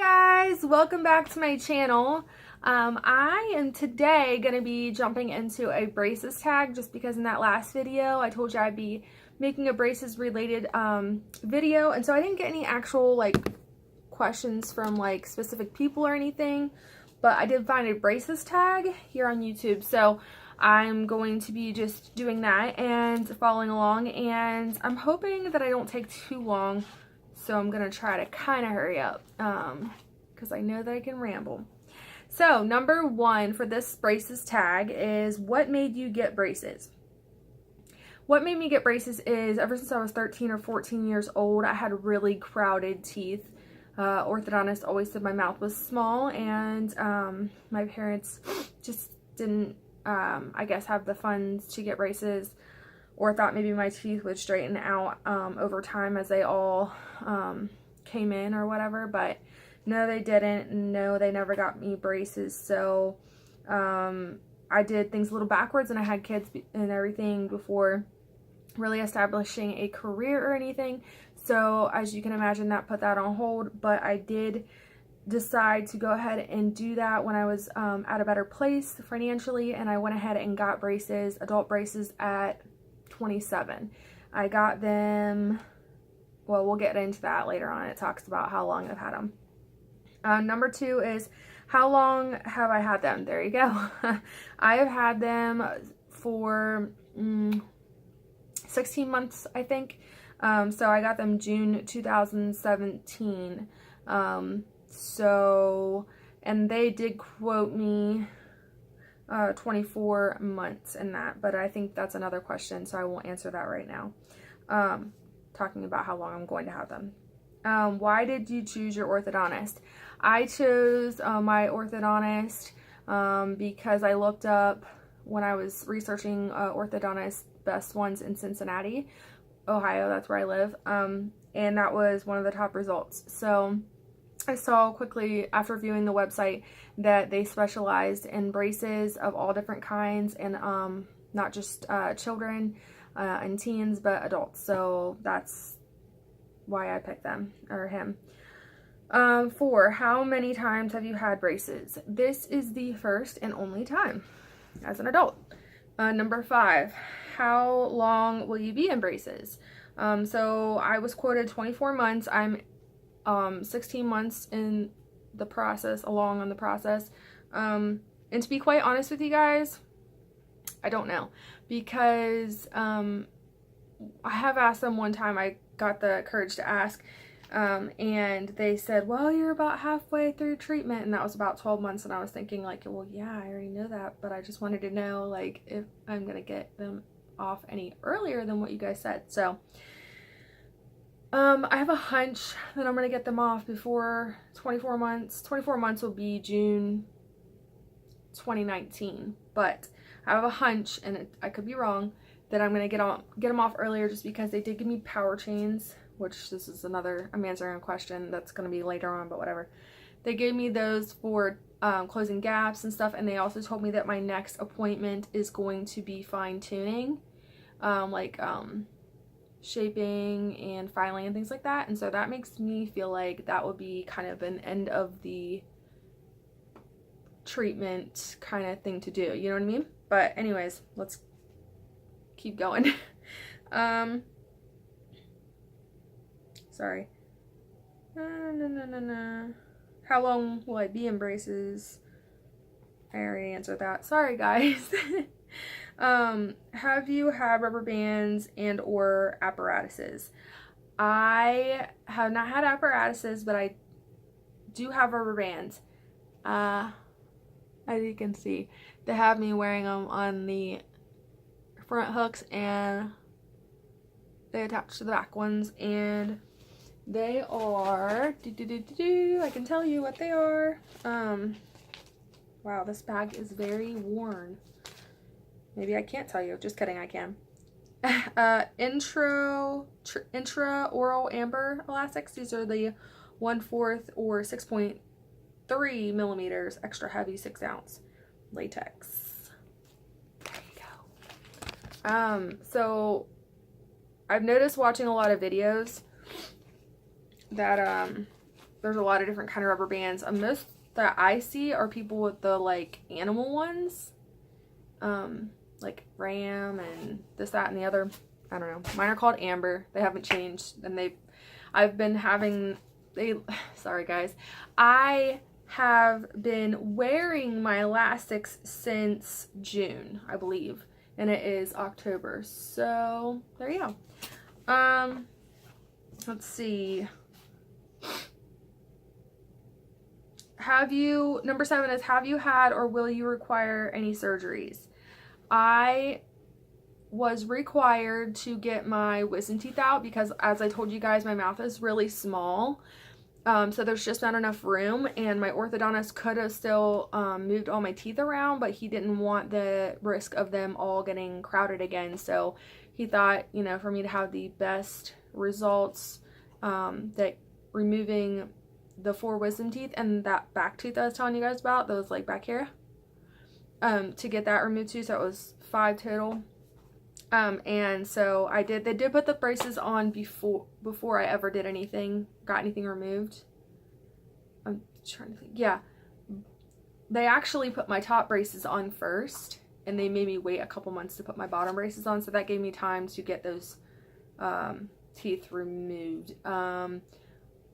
Hi guys, welcome back to my channel. I am today going to be jumping into a braces tag just because in that last video I told you I'd be making a braces related video, and so I didn't get any actual questions from specific people or anything, but I did find a braces tag here on YouTube, so I'm going to be just doing that and following along, and I'm hoping that I don't take too long. So I'm going to try to kind of hurry up because I know that I can ramble. So number one for this braces tag is, what made you get braces? What made me get braces is ever since I was 13 or 14 years old, I had really crowded teeth. Orthodontist always said my mouth was small, and my parents just didn't, I guess, have the funds to get braces, or thought maybe my teeth would straighten out over time as they all came in or whatever, but no, they didn't. No, they never got me braces. So I did things a little backwards, and I had kids and everything before really establishing a career or anything. So as you can imagine, that put that on hold, but I did decide to go ahead and do that when I was at a better place financially, and I went ahead and got braces, adult braces, at 27. I got them, well, we'll get into that later on. It talks about how long I've had them. Number two is, how long have I had them? There you go. I have had them for 16 months, I think. So I got them June 2017. And they did quote me 24 months in that, but I think that's another question, so I won't answer that right now. Talking about how long I'm going to have them. Why did you choose your orthodontist? I chose my orthodontist because I looked up, when I was researching orthodontist best ones in Cincinnati, Ohio, that's where I live, and that was one of the top results. So I saw quickly after viewing the website that they specialized in braces of all different kinds, and not just children and teens, but adults. So that's why I picked them, or him. 4, how many times have you had braces? This is the first and only time as an adult. Number 5, how long will you be in braces? So I was quoted 24 months. I'm 16 months in the process, along on the process. And to be quite honest with you guys, I don't know, because I have asked them one time. I got the courage to ask, and they said, well, you're about halfway through treatment, and that was about 12 months. And I was thinking well, yeah, I already know that, but I just wanted to know if I'm gonna get them off any earlier than what you guys said. So I have a hunch that I'm going to get them off before 24 months. 24 months will be June 2019, but I have a hunch, and I could be wrong, that I'm going to get them off earlier, just because they did give me power chains, which this is another, I'm answering a question that's going to be later on, but whatever. They gave me those for closing gaps and stuff, and they also told me that my next appointment is going to be fine-tuning, shaping and filing and things like that, and so that makes me feel like that would be kind of an end of the treatment kind of thing to do, you know what I mean? But anyways, let's keep going. Sorry. How long will I be in braces? I already answered that. Sorry guys. Have you had rubber bands and or apparatuses? I have not had apparatuses, but I do have rubber bands. As you can see, they have me wearing them on the front hooks, and they attach to the back ones, and they are, I can tell you what they are. Wow, this bag is very worn. Maybe I can't tell you. Just kidding, I can. Intraoral amber elastics. These are the 1/4 or 6.3 millimeters extra heavy 6 ounce latex. There you go. So I've noticed watching a lot of videos that there's a lot of different kind of rubber bands. Most that I see are people with the like animal ones, like ram and this, that, and the other. I don't know. Mine are called Amber. They haven't changed, and I've been having, sorry guys, I have been wearing my elastics since June, I believe, and it is October, so there you go. Let's see. Number 7 is, have you had or will you require any surgeries? I was required to get my wisdom teeth out because, as I told you guys, my mouth is really small. So there's just not enough room, and my orthodontist could have still moved all my teeth around, but he didn't want the risk of them all getting crowded again. So he thought, you know, for me to have the best results, that removing the 4 wisdom teeth and that back tooth I was telling you guys about, that was like back here, to get that removed too. So it was 5 total. And so they did put the braces on before I ever did got anything removed. I'm trying to think. Yeah. They actually put my top braces on first, and they made me wait a couple months to put my bottom braces on. So that gave me time to get those, teeth removed.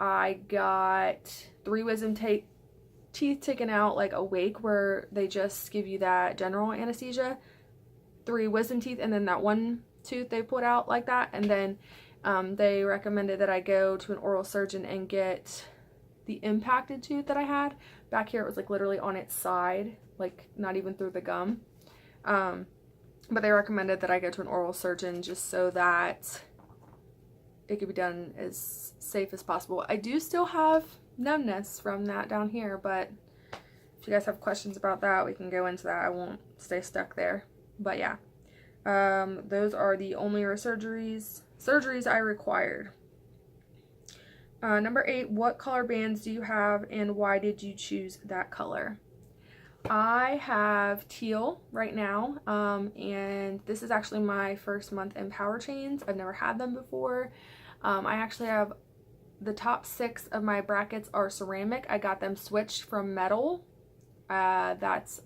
I got 3 wisdom teeth taken out like a week, where they just give you that general anesthesia. 3 wisdom teeth, and then that 1 tooth they put out like that, and then they recommended that I go to an oral surgeon and get the impacted tooth that I had back here. It was like literally on its side, like not even through the gum, but they recommended that I go to an oral surgeon just so that it could be done as safe as possible. I do still have numbness from that down here, but if you guys have questions about that, we can go into that. I won't stay stuck there. But yeah, those are the only surgeries I required. Number 8, what color bands do you have and why did you choose that color? I have teal right now, and this is actually my first month in power chains. I've never had them before. I actually have the top 6 of my brackets are ceramic. I got them switched from metal. That's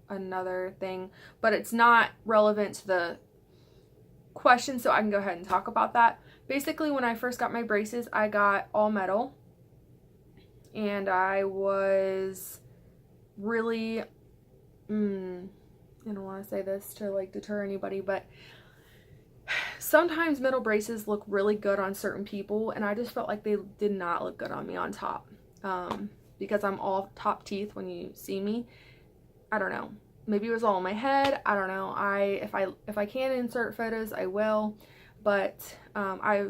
another thing, but it's not relevant to the question, so I can go ahead and talk about that. Basically, when I first got my braces, I got all metal, and I was really, I don't want to say this to like deter anybody, but sometimes metal braces look really good on certain people, and I just felt like they did not look good on me on top, because I'm all top teeth when you see me. I don't know. Maybe it was all in my head. I don't know. If I can insert photos, I will. But I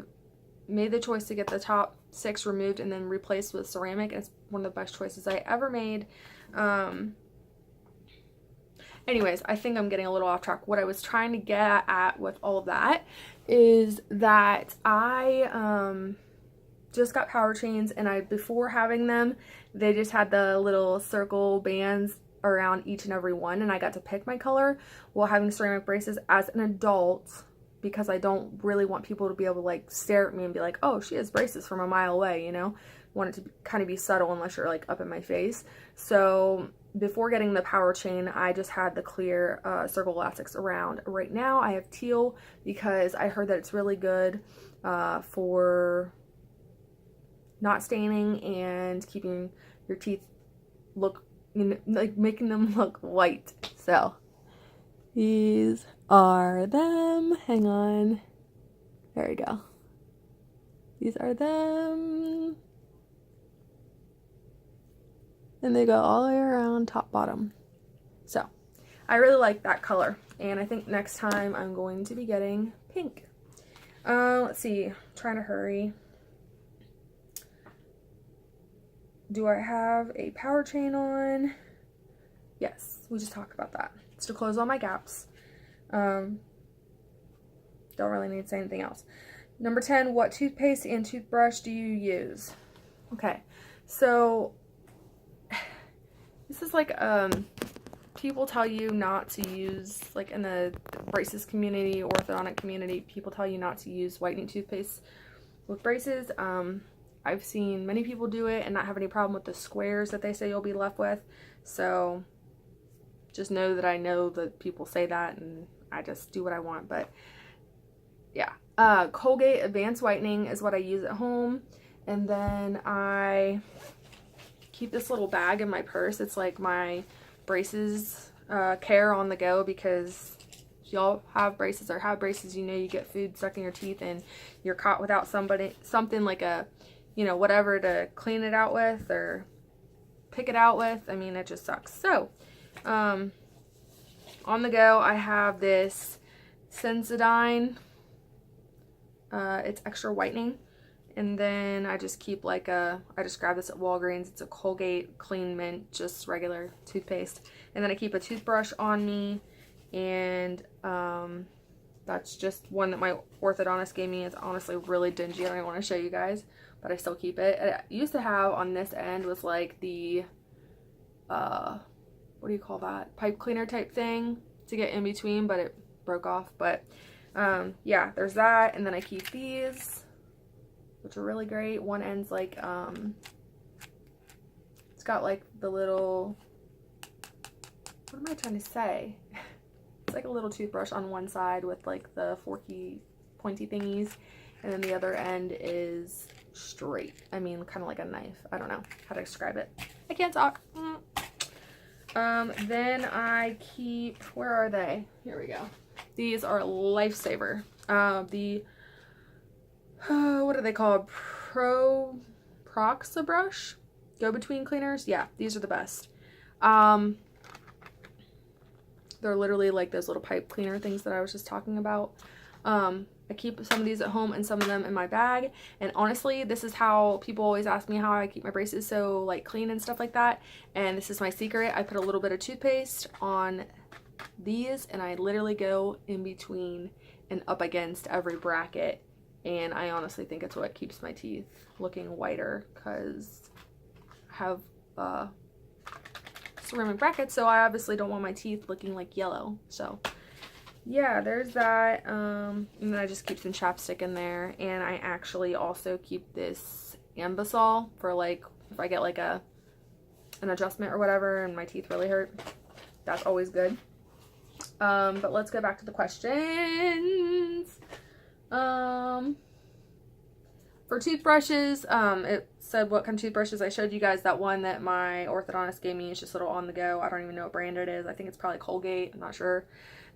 made the choice to get the top 6 removed and then replaced with ceramic. It's one of the best choices I ever made. Anyways, I think I'm getting a little off track. What I was trying to get at with all of that is that I just got power chains, and before having them, they just had the little circle bands around each and every one, and I got to pick my color. While having ceramic braces as an adult, because I don't really want people to be able to like stare at me and be like, oh, she has braces from a mile away, you know. Want it to kind of be subtle unless you're like up in my face. So before getting the power chain, I just had the clear circle elastics around. Right now I have teal because I heard that it's really good for not staining and keeping your teeth like making them look white. So these are them. Hang on. There we go. These are them. And they go all the way around top bottom. So I really like that color, and I think next time I'm going to be getting pink. Let's see, I'm trying to hurry. Do I have a power chain on? Yes, we just talked about that. It's to close all my gaps. Don't really need to say anything else. Number 10, what toothpaste and toothbrush do you use? Okay, so this is like, people tell you not to use, like in the braces community, orthodontic community, people tell you not to use whitening toothpaste with braces. I've seen many people do it and not have any problem with the squares that they say you'll be left with. So just know that I know that people say that, and I just do what I want. But yeah, Colgate Advanced Whitening is what I use at home. And then I keep this little bag in my purse. It's like my braces care on the go, because if y'all have braces or have braces, you know you get food stuck in your teeth and you're caught without something like a, you know, whatever to clean it out with or pick it out with. I mean, it just sucks. So on the go, I have this Sensodyne. It's extra whitening. And then I just keep like I just grabbed this at Walgreens. It's a Colgate Clean Mint, just regular toothpaste. And then I keep a toothbrush on me. And that's just one that my orthodontist gave me. It's honestly really dingy. I don't even want to show you guys, but I still keep it. I used to have on this end was like the, what do you call that? Pipe cleaner type thing to get in between, but it broke off. But yeah, there's that. And then I keep these, which are really great. One end's like, it's got like the little, what am I trying to say? It's like a little toothbrush on one side with like the forky, pointy thingies. And then the other end is straight. I mean, kind of like a knife. I don't know how to describe it. I can't talk. Then I keep, where are they? Here we go. These are Lifesaver. The, what are they called? Proxa brush? Go-between cleaners? Yeah, these are the best. They're literally like those little pipe cleaner things that I was just talking about. I keep some of these at home and some of them in my bag. And honestly, this is how people always ask me how I keep my braces so like clean and stuff like that. And this is my secret. I put a little bit of toothpaste on these and I literally go in between and up against every bracket. And I honestly think it's what keeps my teeth looking whiter, because I have ceramic brackets, so I obviously don't want my teeth looking like yellow. So yeah, there's that. And then I just keep some chapstick in there. And I actually also keep this Ambisol for like if I get like an adjustment or whatever and my teeth really hurt. That's always good. But let's go back to the questions. For toothbrushes, it said what kind of toothbrushes. I showed you guys that one that my orthodontist gave me. It's just a little on the go. I don't even know what brand it is. I think it's probably Colgate. I'm not sure.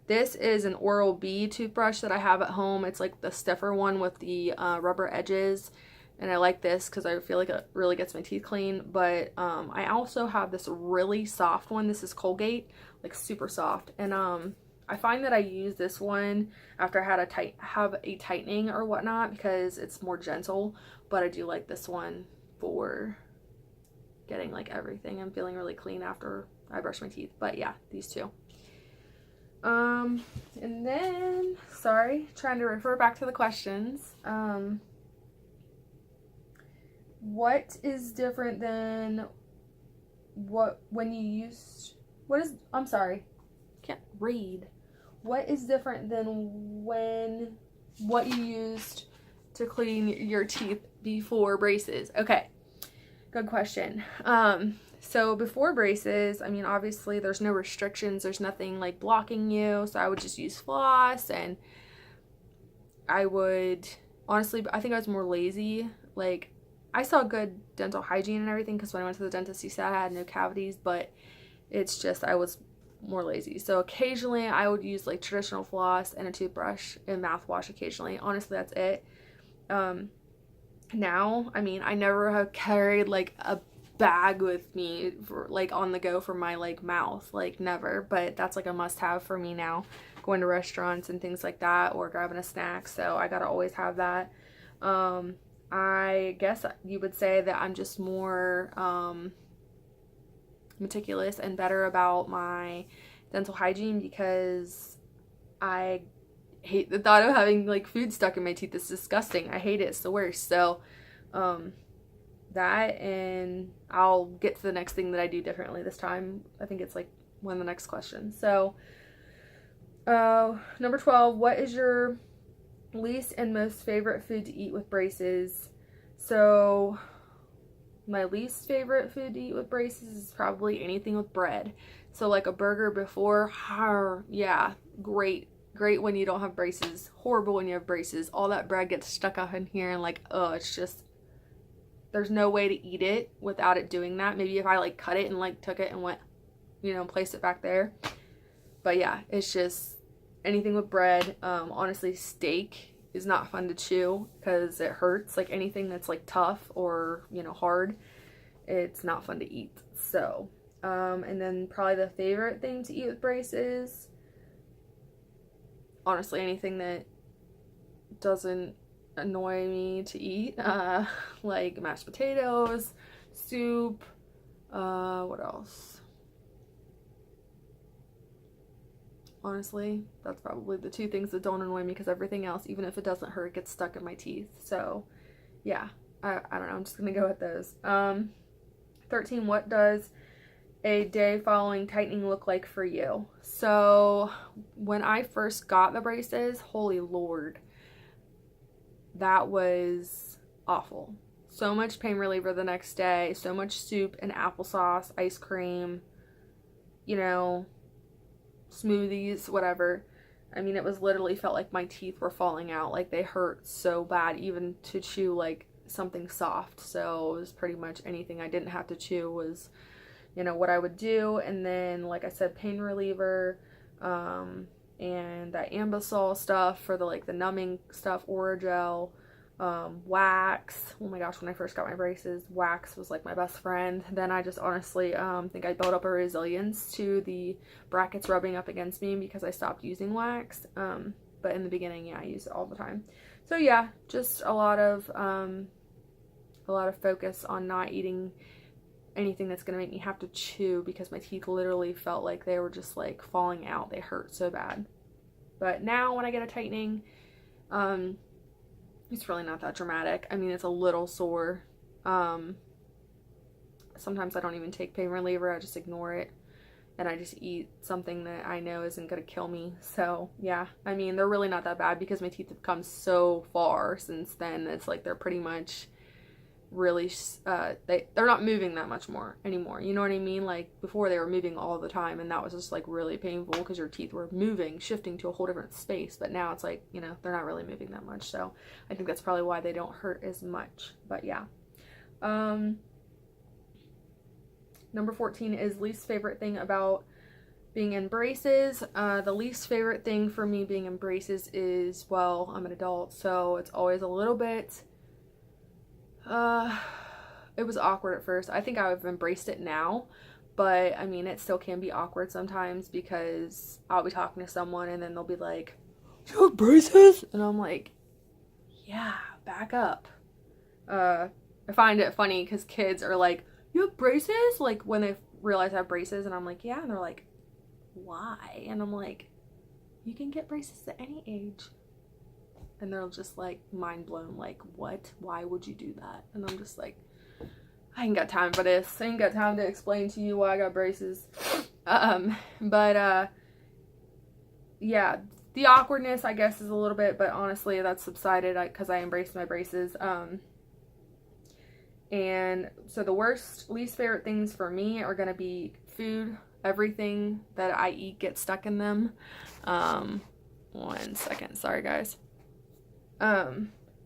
This is an Oral-B toothbrush that I have at home. It's like the stiffer one with the rubber edges. And I like this because I feel like it really gets my teeth clean. But I also have this really soft one. This is Colgate, like super soft. And I find that I use this one after I had a tightening or whatnot because it's more gentle. But I do like this one for getting like everything. I'm feeling really clean after I brush my teeth. But yeah, these two. And then, sorry, trying to refer back to the questions. What is different than I'm sorry, can't read. What is different than what you used to clean your teeth before braces? Okay, good question. So before braces, I mean, obviously there's no restrictions. There's nothing like blocking you. So I would just use floss, and I would, honestly, I think I was more lazy. Like, I saw good dental hygiene and everything because when I went to the dentist, he said I had no cavities, but it's just I was more lazy. So occasionally I would use like traditional floss and a toothbrush and mouthwash occasionally. Honestly, that's it. Now, I mean, I never have carried like a bag with me for like on the go for my like mouth, like never, but that's like a must-have for me now, going to restaurants and things like that, or grabbing a snack. So I gotta always have that. I guess you would say that I'm just more meticulous and better about my dental hygiene because I hate the thought of having like food stuck in my teeth. It's disgusting. I hate it. It's the worst. So that, and I'll get to the next thing that I do differently this time. I think it's like one of the next questions. So number 12, what is your least and most favorite food to eat with braces? So my least favorite food to eat with braces is probably anything with bread. So like a burger before, yeah, great when you don't have braces, horrible when you have braces. All that bread gets stuck up in here and like, oh, it's just, there's no way to eat it without it doing that. Maybe if I like cut it and like took it and went, you know, placed it back there. But yeah, it's just anything with bread. Honestly, steak is not fun to chew because it hurts. Like anything that's like tough or, you know, hard, it's not fun to eat. So, and then probably the favorite thing to eat with braces, honestly, anything that doesn't annoy me to eat, like mashed potatoes, soup, what else? Honestly, that's probably the two things that don't annoy me, because everything else, even if it doesn't hurt, gets stuck in my teeth. So yeah, I don't know, I'm just gonna go with those. 13, what does a day following tightening look like for you? So when I first got the braces, holy Lord, that was awful. So much pain reliever the next day, so much soup and applesauce, ice cream, you know, smoothies, whatever. I mean, it was literally felt like my teeth were falling out. Like they hurt so bad, even to chew like something soft. So it was pretty much anything I didn't have to chew was, you know, what I would do. And then, like I said, pain reliever, and that Ambisol stuff for the like the numbing stuff, Oragel, wax. Oh my gosh, when I first got my braces, wax was like my best friend. Then I just honestly think I built up a resilience to the brackets rubbing up against me because I stopped using wax. But in the beginning, yeah, I used it all the time. So yeah, just a lot of focus on not eating anything that's gonna make me have to chew, because my teeth literally felt like they were just like falling out. They hurt so bad. But now when I get a tightening, it's really not that dramatic. I mean, it's a little sore. Sometimes I don't even take pain reliever. I just ignore it, and I just eat something that I know isn't gonna kill me. So yeah, I mean, they're really not that bad because my teeth have come so far since then. It's like they're pretty much really they're not moving that much more anymore, you know what I mean? Like before they were moving all the time, and that was just like really painful because your teeth were moving, shifting to a whole different space. But now it's like, you know, they're not really moving that much, so I think that's probably why they don't hurt as much. But yeah, number 14 is least favorite thing about being in braces. The least favorite thing for me being in braces is, well, I'm an adult, so it's always a little bit it was awkward at first. I think I've embraced it now, but I mean, it still can be awkward sometimes because I'll be talking to someone and then they'll be like, "You have braces?" And I'm like, "Yeah, back up." I find it funny because kids are like, "You have braces?" Like when they realize I have braces, and I'm like, "Yeah," and they're like, "Why?" And I'm like, "You can get braces at any age." And they're just like mind blown, like, what? Why would you do that? And I'm just like, I ain't got time for this. I ain't got time to explain to you why I got braces. Yeah, the awkwardness, I guess, is a little bit, but honestly, that's subsided because I embraced my braces. And so the least favorite things for me are gonna be food. Everything that I eat gets stuck in them. 1 second, sorry guys.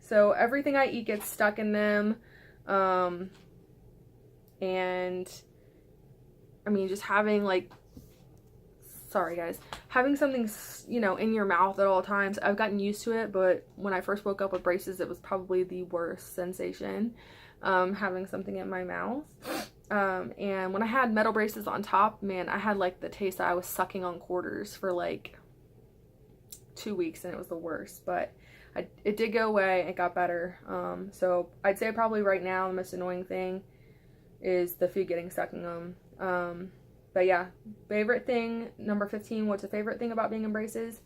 So everything I eat gets stuck in them, and I mean, just having like, sorry guys, having something, you know, in your mouth at all times, I've gotten used to it, but when I first woke up with braces, it was probably the worst sensation, having something in my mouth. And when I had metal braces on top, man, I had like the taste that I was sucking on quarters for like 2 weeks, and it was the worst. But it did go away. It got better. So I'd say probably right now the most annoying thing is the food getting stuck in them. But yeah, favorite thing, number 15, what's a favorite thing about being in braces?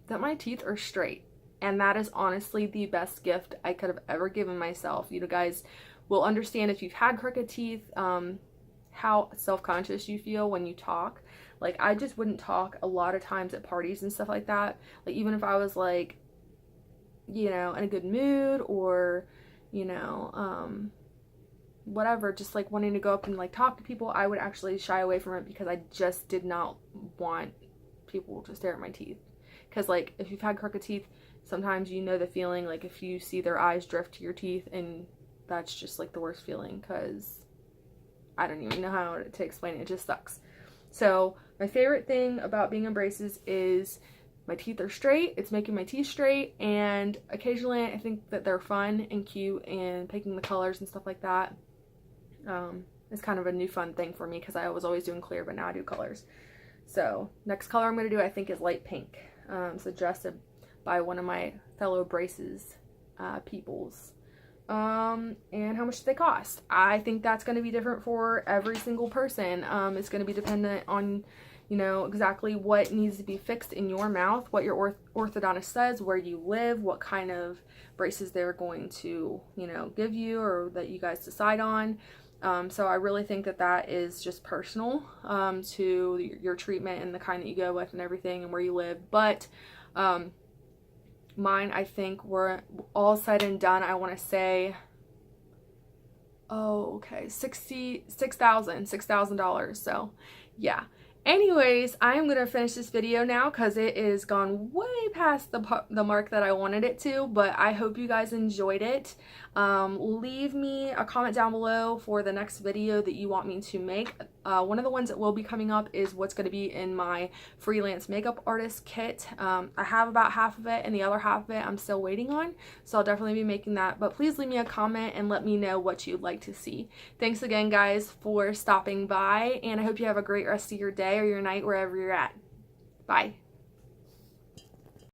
That my teeth are straight. And that is honestly the best gift I could have ever given myself. You guys will understand if you've had crooked teeth, how self-conscious you feel when you talk. Like, I just wouldn't talk a lot of times at parties and stuff like that. Like, even if I was like, you know, in a good mood, or, you know, whatever, just like wanting to go up and like talk to people, I would actually shy away from it because I just did not want people to stare at my teeth. Because like if you've had crooked teeth, sometimes you know the feeling, like if you see their eyes drift to your teeth, and that's just like the worst feeling, because I don't even know how to explain it. It just sucks. So my favorite thing about being in braces is my teeth are straight. It's making my teeth straight, and occasionally I think that they're fun and cute, and picking the colors and stuff like that is kind of a new fun thing for me, because I was always doing clear, but now I do colors. So next color I'm going to do, I think, is light pink, suggested by one of my fellow braces peoples. And how much do they cost? I think that's going to be different for every single person. It's going to be dependent on, you know, exactly what needs to be fixed in your mouth, what your orthodontist says, where you live, what kind of braces they're going to, you know, give you, or that you guys decide on. So I really think that that is just personal to your treatment and the kind that you go with and everything, and where you live. But mine, I think, were all said and done, I want to say, oh, okay, $6,000. So yeah. Anyways, I am going to finish this video now because it is gone way past the mark that I wanted it to, but I hope you guys enjoyed it. Leave me a comment down below for the next video that you want me to make. One of the ones that will be coming up is what's going to be in my freelance makeup artist kit. I have about half of it, and the other half of it I'm still waiting on, so I'll definitely be making that. But please leave me a comment and let me know what you'd like to see. Thanks again, guys, for stopping by, and I hope you have a great rest of your day or your night, wherever you're at. Bye.